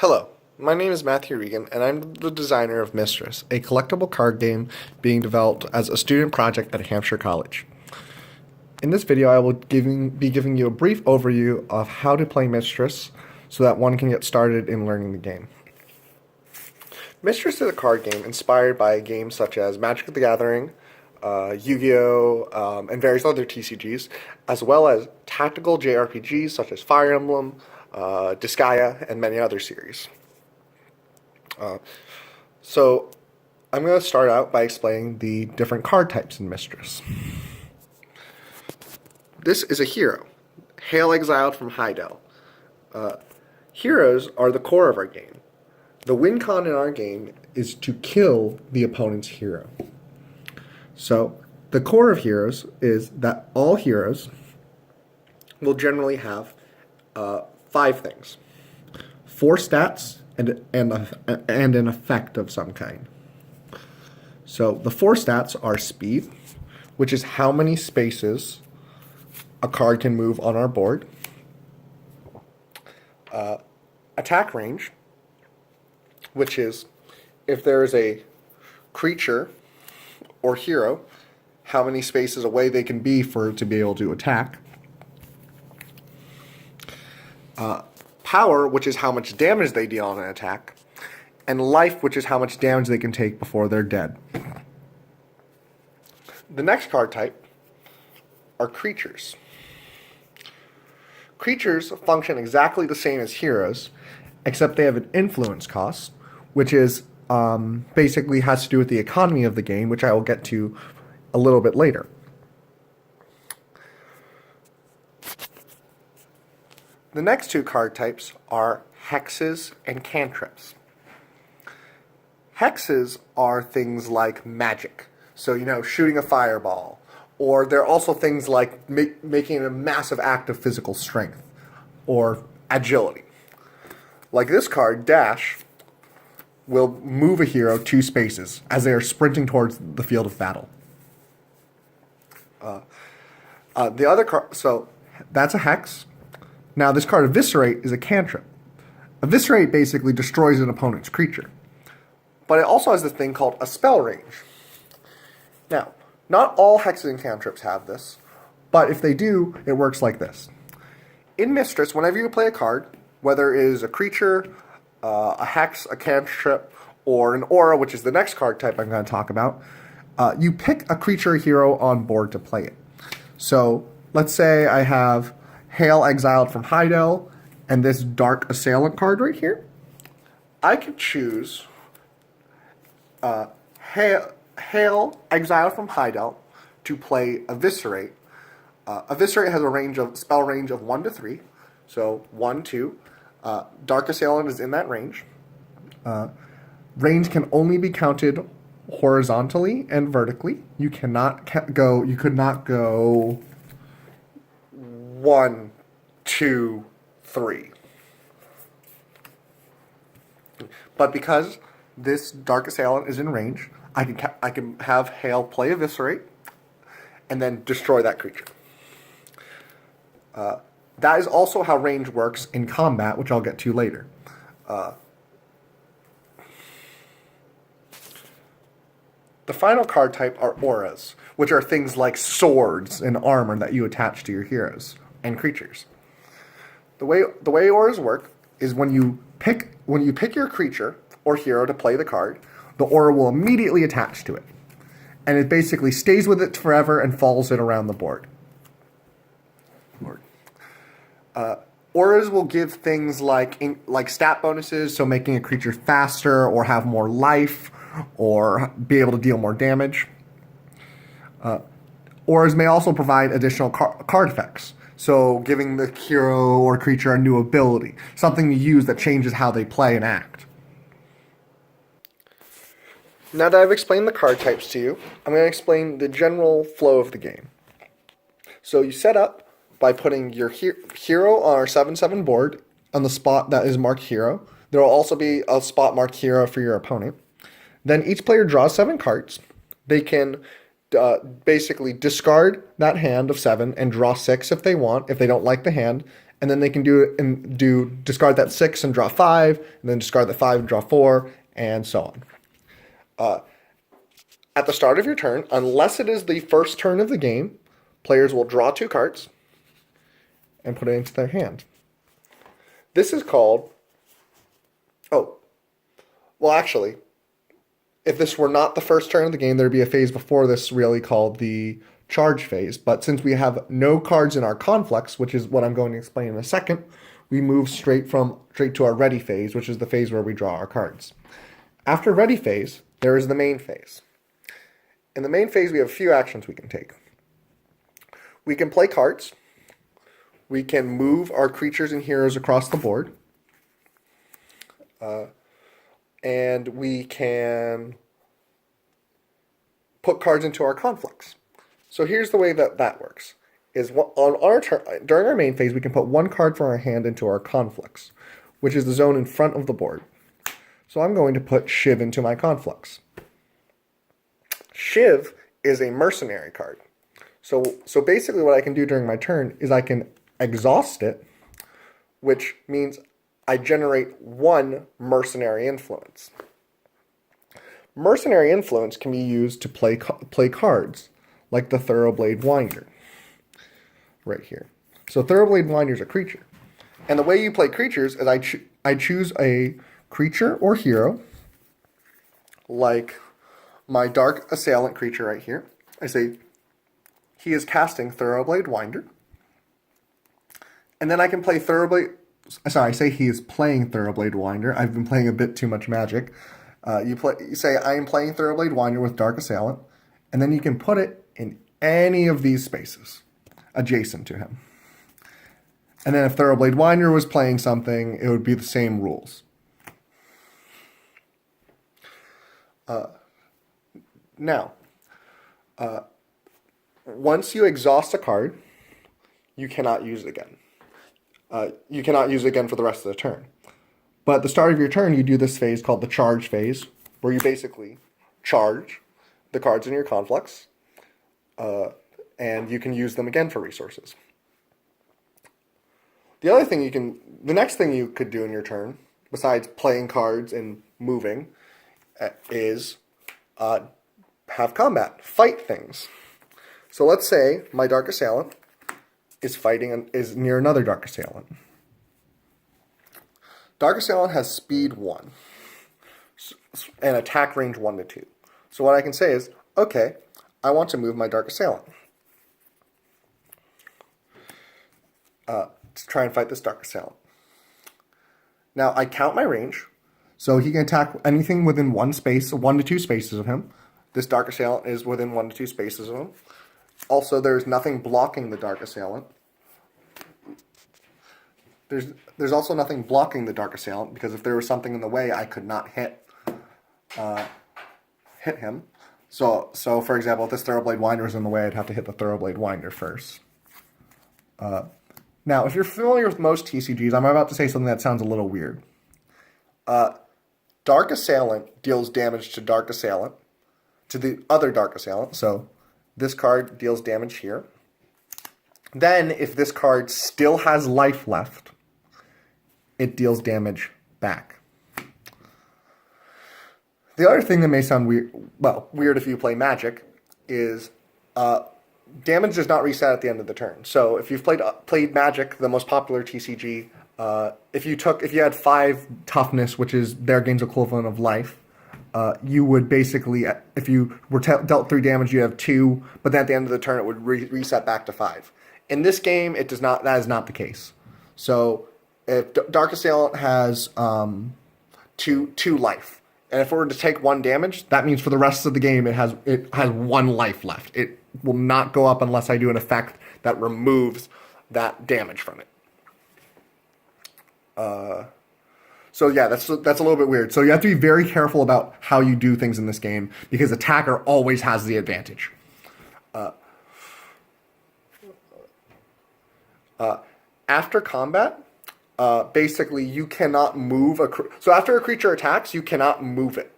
Hello, my name is Matthew Regan, and I'm the designer of Mystras, a collectible card game being developed as a student project at Hampshire College. In this video, I will be giving you a brief overview of how to play Mystras so that one can get started in learning the game. Mystras is a card game inspired by games such as Magic the Gathering, Yu-Gi-Oh!, and various other TCGs, as well as tactical JRPGs such as Fire Emblem, Disgaea, and many other series. So I'm going to start out by explaining the different card types in Mystras. This is a hero, Hail Exiled from Hydael. Heroes are the core of our game. The win con in our game is to kill the opponent's hero. So the core of heroes is that all heroes will generally have 5 things: 4 stats and an effect of some kind. So the 4 stats are speed, which is how many spaces a card can move on our board. Attack range, which is if there is a creature or hero, how many spaces away they can be for it to be able to attack. Power, which is how much damage they deal on an attack. And life, which is how much damage they can take before they're dead. The next card type are creatures. Creatures function exactly the same as heroes, except they have an influence cost, which is basically has to do with the economy of the game, which I will get to a little bit later. The next 2 card types are hexes and cantrips. Hexes are things like magic, so shooting a fireball, or they're also things like making a massive act of physical strength or agility. Like this card, Dash, will move a hero 2 spaces as they are sprinting towards the field of battle. The other card, so that's a hex. Now this card, Eviscerate, is a cantrip. Eviscerate basically destroys an opponent's creature. But it also has this thing called a spell range. Now, not all hexes and cantrips have this, but if they do, it works like this. In Mystras, whenever you play a card, whether it is a creature, a hex, a cantrip, or an aura, which is the next card type I'm going to talk about, you pick a creature or hero on board to play it. So let's say I have Hail Exiled from Hydael and this Dark Assailant card right here. I could choose Hail Exiled from Hydael to play Eviscerate. Eviscerate has a spell range of 1 to 3, so 1, 2. Dark Assailant is in that range. Range can only be counted horizontally and vertically. You could not go 1, 2, 3. But because this Dark Assailant is in range, I can have Hail play Eviscerate and then destroy that creature. That is also how range works in combat, which I'll get to later. The final card type are auras, which are things like swords and armor that you attach to your heroes and creatures. The way auras work is when you pick your creature or hero to play the card, the aura will immediately attach to it, and it basically stays with it forever and follows it around the board. Auras will give things like stat bonuses, so making a creature faster or have more life or be able to deal more damage. Auras may also provide additional card effects, so giving the hero or creature a new ability, something to use that changes how they play and act. Now that I've explained the card types to you, I'm going to explain the general flow of the game. So you set up by putting your hero on our 7/7 board on the spot that is marked hero. There will also be a spot marked hero for your opponent. Then each player draws 7 cards. They can basically discard that hand of 7 and draw 6 if they want, if they don't like the hand, and then they can do discard that 6 and draw 5, and then discard the 5 and draw 4, and so on. At the start of your turn, unless it is the first turn of the game, players will draw 2 cards and put it into their hand. This is called... Oh, well, actually, if this were not the first turn of the game, there'd be a phase before this really called the charge phase. But since we have no cards in our conflicts, which is what I'm going to explain in a second, we move straight to our ready phase, which is the phase where we draw our cards. After ready phase, there is the main phase. In the main phase, we have a few actions we can take. We can play cards. We can move our creatures and heroes across the board. And we can put cards into our conflicts. So here's the way that works. Is on our turn, during our main phase, we can put 1 card from our hand into our conflicts, which is the zone in front of the board. So I'm going to put Shiv into my conflicts. Shiv is a mercenary card. So basically what I can do during my turn is I can exhaust it, which means I generate 1 mercenary influence. Mercenary influence can be used to play cards, like the Thoroughblade Winder, right here. So Thoroughblade Winder is a creature. And the way you play creatures is I choose a creature or hero, like my Dark Assailant creature right here. I say, he is casting Thoroughblade Winder. And then I can play I say he is playing Thoroughblade Winder. I've been playing a bit too much Magic. You say, I am playing Thoroughblade Winder with Dark Assailant. And then you can put it in any of these spaces adjacent to him. And then if Thoroughblade Winder was playing something, it would be the same rules. Now, once you exhaust a card, you cannot use it again. You cannot use it again for the rest of the turn. But at the start of your turn, you do this phase called the charge phase, where you basically charge the cards in your conflicts, and you can use them again for resources. The next thing you could do in your turn, besides playing cards and moving, is have combat, fight things. So let's say my Dark Assailant is near another Dark Assailant. Dark Assailant has speed 1 and attack range 1 to 2. So what I can say is, okay, I want to move my Dark Assailant to try and fight this Dark Assailant. Now I count my range, so he can attack anything within 1 to 2 spaces of him. This Dark Assailant is within 1 to 2 spaces of him. Also, there's nothing blocking the Dark Assailant. There's also nothing blocking the Dark Assailant, because if there was something in the way, I could not hit him. So for example, if this Thoroughblade Winder was in the way, I'd have to hit the Thoroughblade Winder first. Now, if you're familiar with most TCGs, I'm about to say something that sounds a little weird. Dark Assailant deals damage to Dark Assailant, to the other Dark Assailant. So this card deals damage here. Then, if this card still has life left, it deals damage back. The other thing that may sound weird if you play Magic, is damage does not reset at the end of the turn. So if you've played Magic, the most popular TCG, if you had 5 toughness, which is their game's equivalent of life, you would basically, if you were dealt 3 damage, you have 2, but then at the end of the turn it would reset back to 5. In this game, it does not. That is not the case. So if Dark Assailant has 2 life, and if it were to take 1 damage, that means for the rest of the game it has 1 life left. It will not go up unless I do an effect that removes that damage from it. So yeah, that's a little bit weird. So you have to be very careful about how you do things in this game, because attacker always has the advantage. After combat, basically you cannot move so after a creature attacks, you cannot move it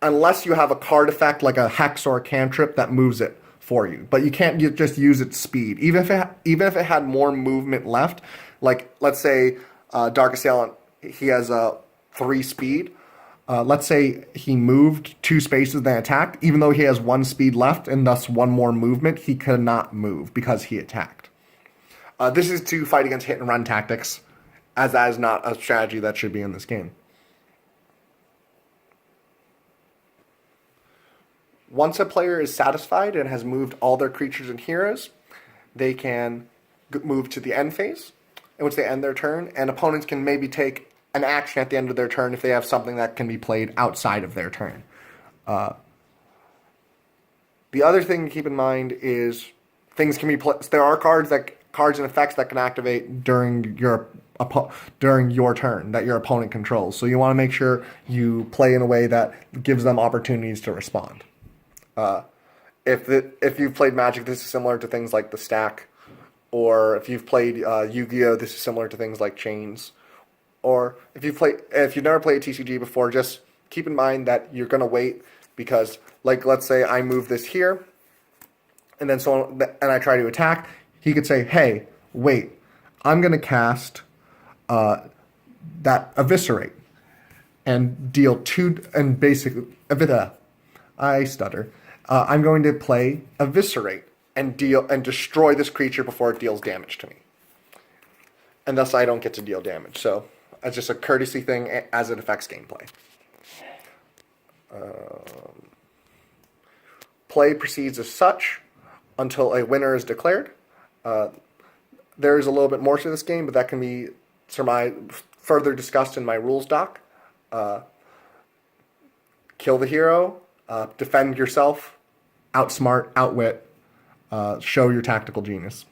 unless you have a card effect like a hex or a cantrip that moves it for you. But you can't just use its speed. Even if it had more movement left, Like, let's say Dark Assailant, he has a 3 speed. Let's say he moved 2 spaces, then attacked. Even though he has 1 speed left and thus 1 more movement, he cannot move because he attacked. This is to fight against hit and run tactics, as that is not a strategy that should be in this game. Once a player is satisfied and has moved all their creatures and heroes, they can move to the end phase, in which they end their turn, and opponents can maybe take an action at the end of their turn if they have something that can be played outside of their turn. The other thing to keep in mind is things can be there are cards and effects that can activate during your turn that your opponent controls. So you want to make sure you play in a way that gives them opportunities to respond. If you've played Magic, this is similar to things like the stack, or if you've played Yu-Gi-Oh, this is similar to things like chains. Or if you've never played TCG before, just keep in mind that you're going to wait because, like, let's say I move this here, and then I try to attack. He could say, "Hey, wait, I'm going to cast that Eviscerate and deal 2 and basically I stutter. I'm going to play Eviscerate and destroy this creature before it deals damage to me, and thus I don't get to deal damage. So it's just a courtesy thing as it affects gameplay. Play proceeds as such until a winner is declared. There is a little bit more to this game, but that can be further discussed in my rules doc. Kill the hero, defend yourself, outsmart, outwit, show your tactical genius.